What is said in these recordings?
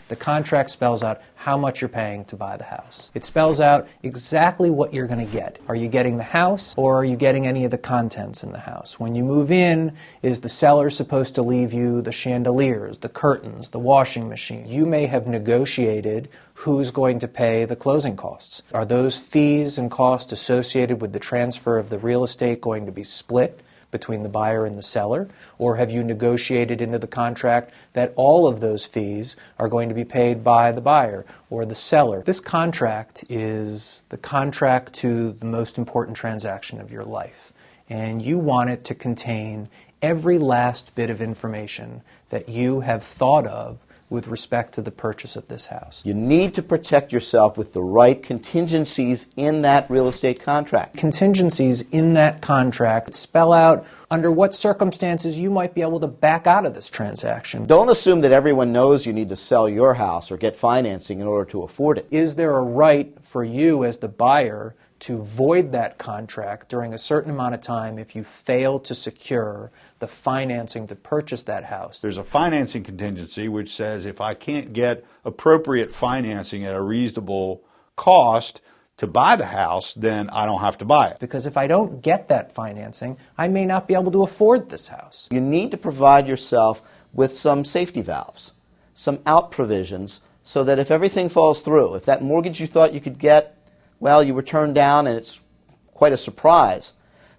The contract spells out how much you're paying to buy the house. It spells out exactly what you're going to get. Are you getting the house, or are you getting any of the contents in the house? When you move in, is the seller supposed to leave you the chandeliers, the curtains, the washing machine? You may have negotiated who's going to pay the closing costs. Are those fees and costs associated with the transfer of the real estate going to be split between the buyer and the seller? Or have you negotiated into the contract that all of those fees are going to be paid by the buyer or the seller? This contract is the contract to the most important transaction of your life, and you want it to contain every last bit of information that you have thought of with respect to the purchase of this house. You need to protect yourself with the right contingencies in that real estate contract. Contingencies in that contract spell out under what circumstances you might be able to back out of this transaction. Don't assume that everyone knows you need to sell your house or get financing in order to afford it. Is there a right for you as the buyer to void that contract during a certain amount of time if you fail to secure the financing to purchase that house? There's a financing contingency which says if I can't get appropriate financing at a reasonable cost to buy the house, then I don't have to buy it. Because if I don't get that financing, I may not be able to afford this house. You need to provide yourself with some safety valves, some out provisions, so that if everything falls through, if that mortgage you thought you could get, well, you were turned down and it's quite a surprise,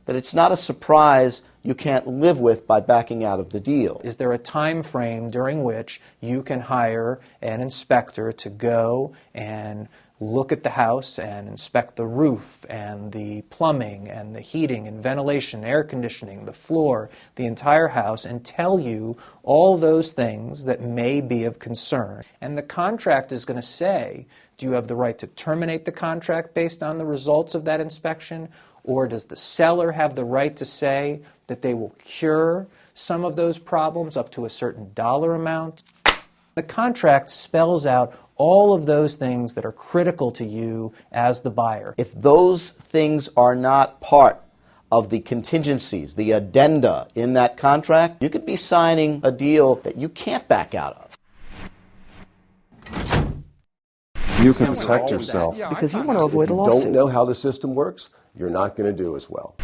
that it's not a surprise you can't live with by backing out of the deal. Is there a time frame during which you can hire an inspector to go and look at the house and inspect the roof and the plumbing and the heating and ventilation, air conditioning, the floor, the entire house, and tell you all those things that may be of concern? And the contract is going to say, do you have the right to terminate the contract based on the results of that inspection? Or does the seller have the right to say that they will cure some of those problems up to a certain dollar amount? The contract spells out all of those things that are critical to you as the buyer. If those things are not part of the contingencies, the addenda in that contract, you could be signing a deal that you can't back out of. You can protect yourself. Because you want to avoid a lawsuit. If you don't know how the system works, you're not going to do as well.